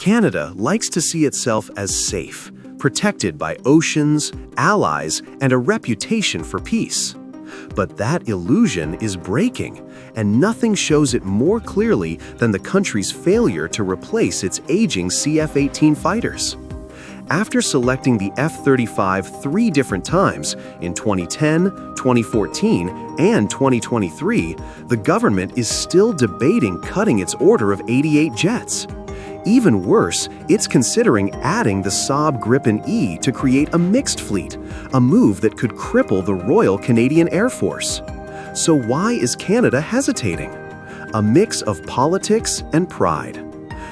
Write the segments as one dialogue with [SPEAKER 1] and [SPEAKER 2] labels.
[SPEAKER 1] Canada likes to see itself as safe, protected by oceans, allies, and a reputation for peace. But that illusion is breaking, and nothing shows it more clearly than the country's failure to replace its aging CF-18 fighters. After selecting the F-35 3 different times in 2010, 2014, and 2023, the government is still debating cutting its order of 88 jets. Even worse, it's considering adding the Saab Gripen E to create a mixed fleet, a move that could cripple the Royal Canadian Air Force. So why is Canada hesitating? A mix of politics and pride.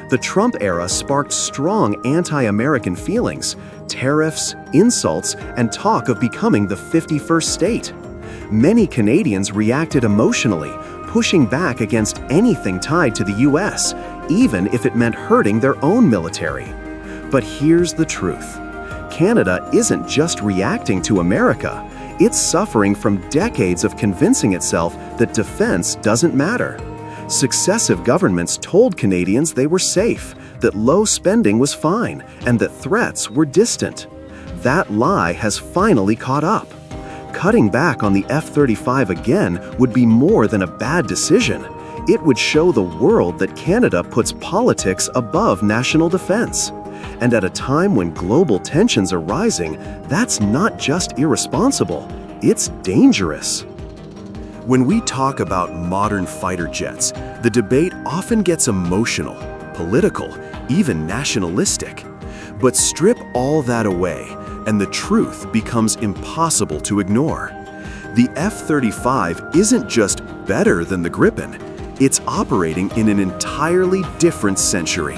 [SPEAKER 1] The Trump era sparked strong anti-American feelings, tariffs, insults, and talk of becoming the 51st state. Many Canadians reacted emotionally, pushing back against anything tied to the US, even if it meant hurting their own military. But here's the truth. Canada isn't just reacting to America. It's suffering from decades of convincing itself that defense doesn't matter. Successive governments told Canadians they were safe, that low spending was fine, and that threats were distant. That lie has finally caught up. Cutting back on the F-35 again would be more than a bad decision. It would show the world that Canada puts politics above national defense. And at a time when global tensions are rising, that's not just irresponsible, it's dangerous. When we talk about modern fighter jets, the debate often gets emotional, political, even nationalistic. But strip all that away, and the truth becomes impossible to ignore. The F-35 isn't just better than the Gripen, it's operating in an entirely different century.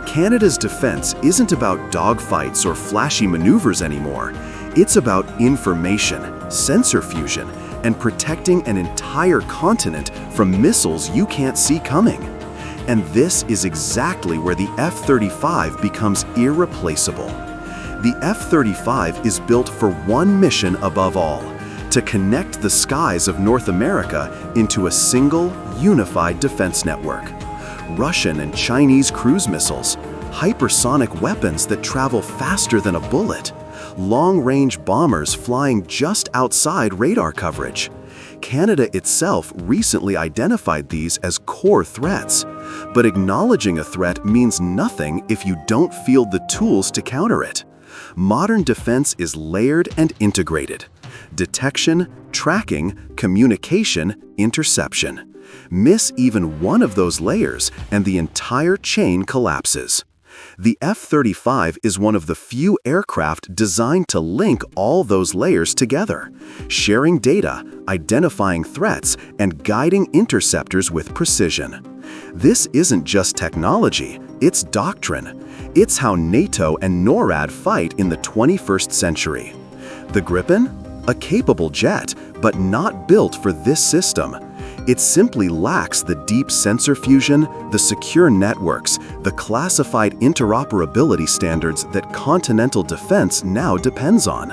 [SPEAKER 1] Canada's defense isn't about dogfights or flashy maneuvers anymore. It's about information, sensor fusion, and protecting an entire continent from missiles you can't see coming. And this is exactly where the F-35 becomes irreplaceable. The F-35 is built for one mission above all: to connect the skies of North America into a single, unified defense network. Russian and Chinese cruise missiles, hypersonic weapons that travel faster than a bullet, long-range bombers flying just outside radar coverage. Canada itself recently identified these as core threats. But acknowledging a threat means nothing if you don't field the tools to counter it. Modern defense is layered and integrated. Detection, tracking, communication, interception. Miss even one of those layers and the entire chain collapses. The F-35 is one of the few aircraft designed to link all those layers together, sharing data, identifying threats, and guiding interceptors with precision. This isn't just technology, it's doctrine. It's how NATO and NORAD fight in the 21st century. The Gripen? A capable jet, but not built for this system. It simply lacks the deep sensor fusion, the secure networks, the classified interoperability standards that continental defense now depends on.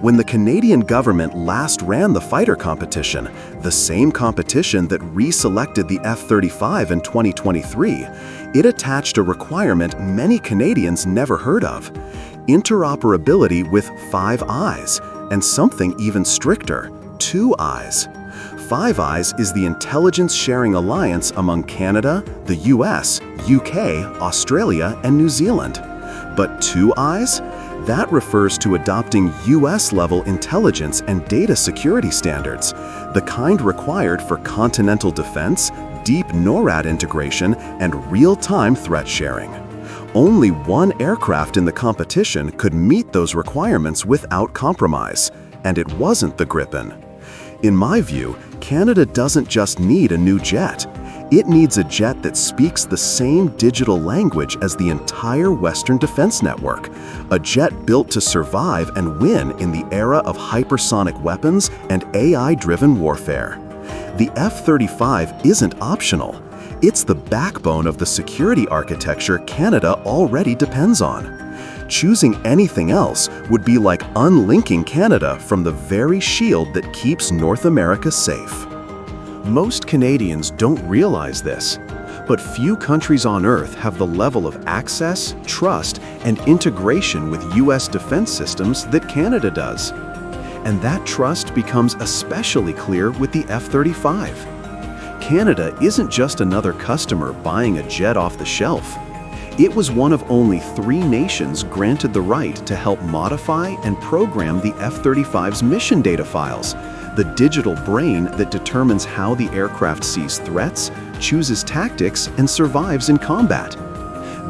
[SPEAKER 1] When the Canadian government last ran the fighter competition, the same competition that reselected the F-35 in 2023, it attached a requirement many Canadians never heard of: interoperability with 5 eyes, and something even stricter: 2 eyes. 5 Eyes is the intelligence sharing alliance among Canada, the US, UK, Australia, and New Zealand. But 2 Eyes? That refers to adopting US-level intelligence and data security standards, the kind required for continental defense, deep NORAD integration, and real-time threat sharing. Only one aircraft in the competition could meet those requirements without compromise, and it wasn't the Gripen. In my view, Canada doesn't just need a new jet. It needs a jet that speaks the same digital language as the entire Western defense network, a jet built to survive and win in the era of hypersonic weapons and AI-driven warfare. The F-35 isn't optional. It's the backbone of the security architecture Canada already depends on. Choosing anything else would be like unlinking Canada from the very shield that keeps North America safe. Most Canadians don't realize this, But few countries on Earth have the level of access, trust, and integration with US defense systems that Canada does. And that trust becomes especially clear with the F-35. Canada isn't just another customer buying a jet off the shelf. It was one of only 3 nations granted the right to help modify and program the F-35's mission data files, the digital brain that determines how the aircraft sees threats, chooses tactics, and survives in combat.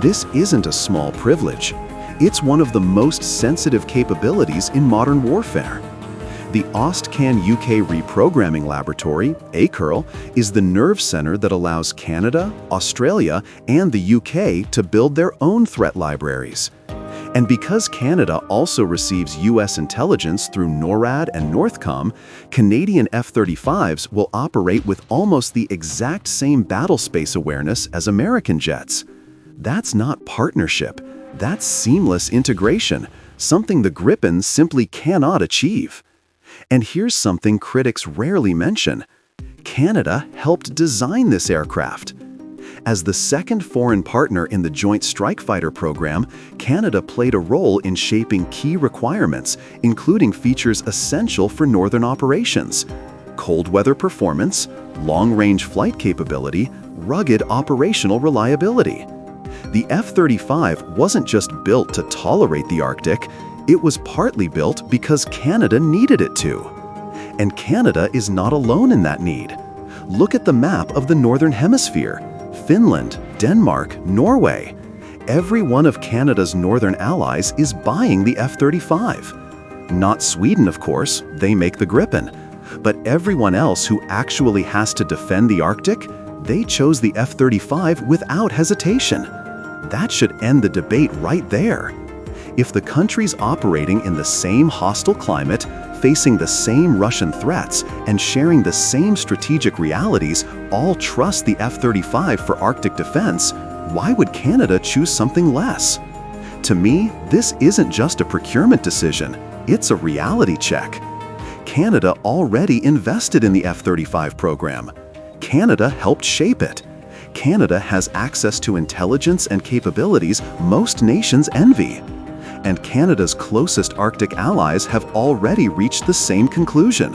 [SPEAKER 1] This isn't a small privilege. It's one of the most sensitive capabilities in modern warfare. The AustCan UK Reprogramming Laboratory, ACURL, is the nerve center that allows Canada, Australia, and the UK to build their own threat libraries. And because Canada also receives US intelligence through NORAD and Northcom, Canadian F-35s will operate with almost the exact same battlespace awareness as American jets. That's not partnership. That's seamless integration, something the Gripen simply cannot achieve. And here's something critics rarely mention. Canada helped design this aircraft. As the second foreign partner in the Joint Strike Fighter program, Canada played a role in shaping key requirements, including features essential for northern operations: cold weather performance, long-range flight capability, rugged operational reliability. The F-35 wasn't just built to tolerate the Arctic, it was partly built because Canada needed it to. And Canada is not alone in that need. Look at the map of the Northern Hemisphere. Finland, Denmark, Norway. Every one of Canada's northern allies is buying the F-35. Not Sweden, of course, they make the Gripen. But everyone else who actually has to defend the Arctic, they chose the F-35 without hesitation. That should end the debate right there. If the countries operating in the same hostile climate, facing the same Russian threats, and sharing the same strategic realities all trust the F-35 for Arctic defense, why would Canada choose something less? To me, this isn't just a procurement decision, it's a reality check. Canada already invested in the F-35 program. Canada helped shape it. Canada has access to intelligence and capabilities most nations envy. And Canada's closest Arctic allies have already reached the same conclusion.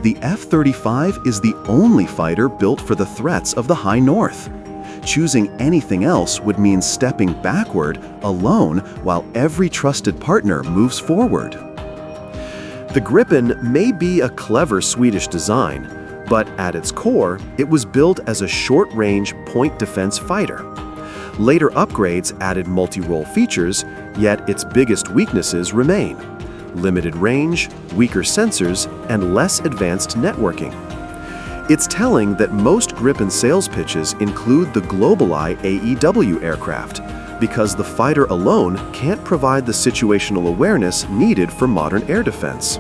[SPEAKER 1] The F-35 is the only fighter built for the threats of the High North. Choosing anything else would mean stepping backward, alone, while every trusted partner moves forward. The Gripen may be a clever Swedish design, but at its core, it was built as a short-range point defense fighter. Later upgrades added multi-role features, yet its biggest weaknesses remain: limited range, weaker sensors, and less advanced networking. It's telling that most Gripen sales pitches include the GlobalEye AEW aircraft, because the fighter alone can't provide the situational awareness needed for modern air defense.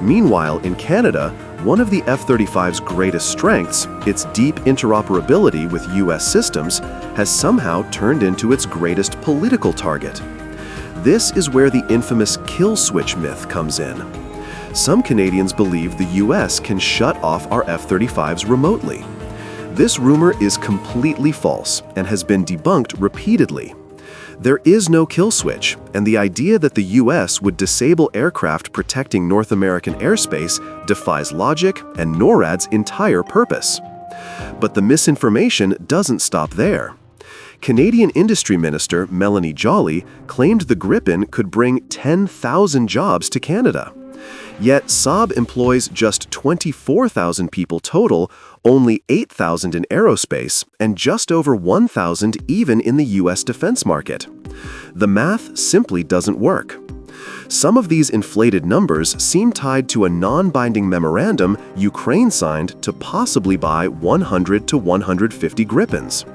[SPEAKER 1] Meanwhile, in Canada, one of the F-35's greatest strengths, its deep interoperability with US systems, has somehow turned into its greatest political target. This is where the infamous kill switch myth comes in. Some Canadians believe the US can shut off our F-35s remotely. This rumor is completely false and has been debunked repeatedly. There is no kill switch, and the idea that the US would disable aircraft protecting North American airspace defies logic and NORAD's entire purpose. But the misinformation doesn't stop there. Canadian Industry Minister Melanie Joly claimed the Gripen could bring 10,000 jobs to Canada. Yet Saab employs just 24,000 people total, only 8,000 in aerospace, and just over 1,000 even in the US defense market. The math simply doesn't work. Some of these inflated numbers seem tied to a non-binding memorandum Ukraine signed to possibly buy 100 to 150 Gripens.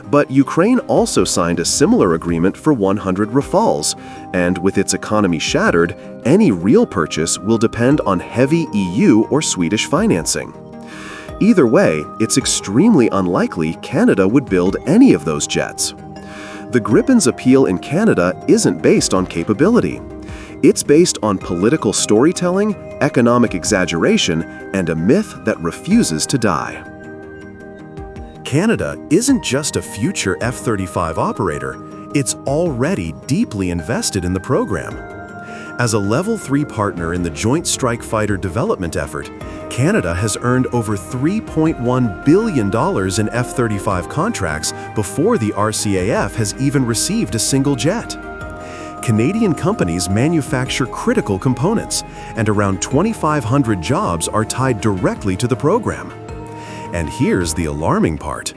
[SPEAKER 1] But Ukraine also signed a similar agreement for 100 Rafales, and with its economy shattered, any real purchase will depend on heavy EU or Swedish financing. Either way, it's extremely unlikely Canada would build any of those jets. The Gripen's appeal in Canada isn't based on capability. It's based on political storytelling, economic exaggeration, and a myth that refuses to die. Canada isn't just a future F-35 operator, it's already deeply invested in the program. As a Level 3 partner in the Joint Strike Fighter development effort, Canada has earned over $3.1 billion in F-35 contracts before the RCAF has even received a single jet. Canadian companies manufacture critical components, and around 2,500 jobs are tied directly to the program. And here's the alarming part.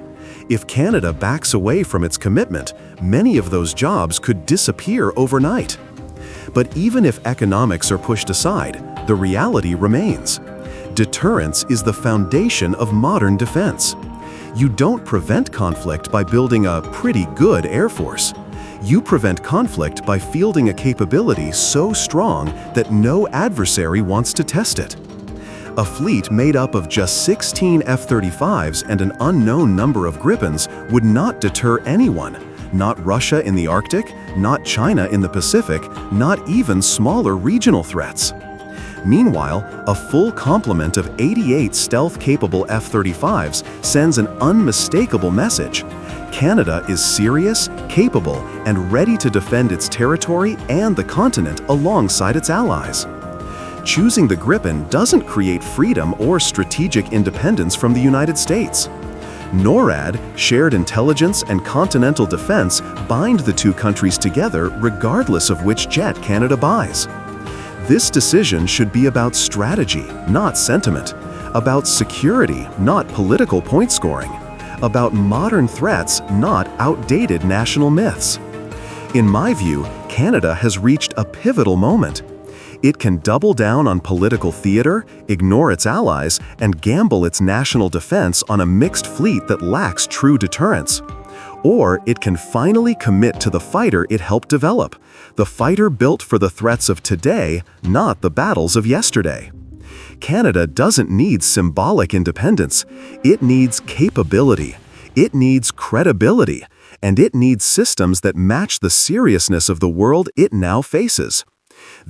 [SPEAKER 1] If Canada backs away from its commitment, many of those jobs could disappear overnight. But even if economics are pushed aside, the reality remains. Deterrence is the foundation of modern defense. You don't prevent conflict by building a pretty good Air Force. You prevent conflict by fielding a capability so strong that no adversary wants to test it. A fleet made up of just 16 F-35s and an unknown number of Gripens would not deter anyone, not Russia in the Arctic, not China in the Pacific, not even smaller regional threats. Meanwhile, a full complement of 88 stealth-capable F-35s sends an unmistakable message. Canada is serious, capable, and ready to defend its territory and the continent alongside its allies. Choosing the Gripen doesn't create freedom or strategic independence from the United States. NORAD, shared intelligence and continental defense bind the two countries together regardless of which jet Canada buys. This decision should be about strategy, not sentiment, about security, not political point scoring, about modern threats, not outdated national myths. In my view, Canada has reached a pivotal moment. It can double down on political theater, ignore its allies, and gamble its national defense on a mixed fleet that lacks true deterrence. Or it can finally commit to the fighter it helped develop, the fighter built for the threats of today, not the battles of yesterday. Canada doesn't need symbolic independence. It needs capability. It needs credibility. And it needs systems that match the seriousness of the world it now faces. The